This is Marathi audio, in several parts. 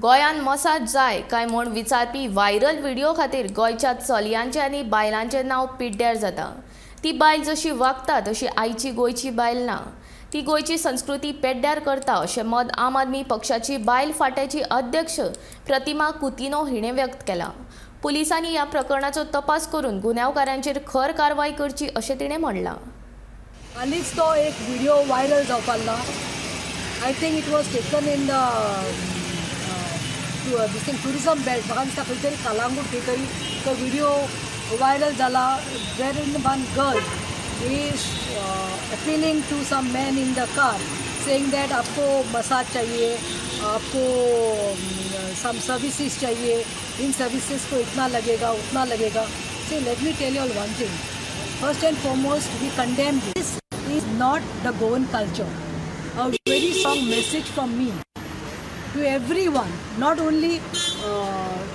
गोंयान मसाज जाय काय म्हूण विचारपी व्हायरल व्हिडिओ खातीर गोंयच्या चलयांचें आनी बायलांचें नांव पिड्ड्यार जाता। ती बायल जशी वागता तशी आयची गोंयची बायल ना। ती गोंयची संस्कृती पेड्ड्यार करता अशें मत आम आदमी पक्षाची बायल फांट्याची अध्यक्ष प्रतिमा कुतिनो हिणें व्यक्त केलां। पुलिसांनी ह्या प्रकरणाचो तपास करून गुन्यांवकारांचेर खर कारवाय करची अशें तिणें म्हणलां। हालींच तो एक व्हिडिओ वायरल जावपाक लागला। I think it was taken in the tourism belt. म्हाका दिसता खंय तरी कलांगूट खंय तरी तो व्हिडिओ वायरल जाला where in one girl is appealing to some man in the car saying that आपको मसाज चाहिए, आपको सम सर्विसेज चाहिए, इन सर्विसेज को इतना लगेगा उतना लगेगा। So let me tell you all one thing, first and foremost we condemn this is not the Goan culture. A very strong message from me to everyone, not only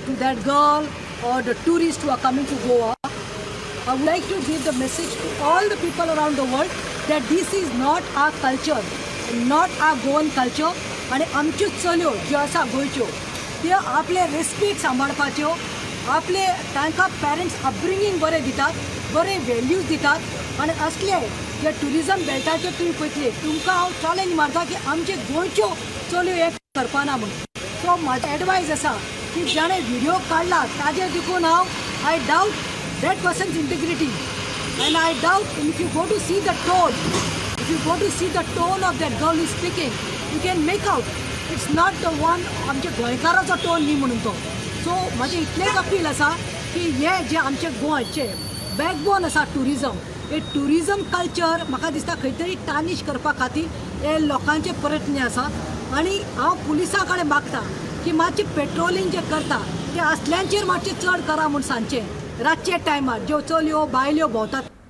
to that girl or the tourists who are coming to Goa. I would like to give the message to all the people around the world that this is not our culture, not our Goan culture. आणि आमच्यो चल्यो ज्यो आसा गोंयच्यो त्यो आपले रेस्पेक्ट सांबाळपाच्यो, आपले तांकां पेरेंट्स अपब्रिंगींग बरें दितात, बरे वॅल्यूज दितात आनी असले जे ट्युरिझम बेल्टाचेर तुमी पळयतले तुमकां हांव चॅलेंज मारता की आमचे गोंयच्यो चल्यो हें करपाना म्हणून। सो म्हाजो एडवायस आसा की जाणें व्हिडिओ काडला ताजेर देखून हांव I doubt that person's integrity and I doubt if you go to see the tone, if you go to see the tone of that girl is speaking you can make out it's not the one आमच्या गोंयकाराचो टोन न्ही म्हणून तो। सो म्हाजें इतलेंच अपील आसा की हे जे आमचे गोंयचे बॅकबोन आसा ट्युरिझम, हे ट्युरिझम कल्चर म्हाका दिसता खंय तरी टार्निश करपा खातीर हे लोकांचे प्रयत्न आसा। आनी हांव पुलिसां कडेन मागता की मातशें पेट्रोलिंग जे करता ते असल्यांचेर मातशें चड करा म्हूण सांजचें रातचे टायमार ज्यो चलयो बायल्यो भोंवतात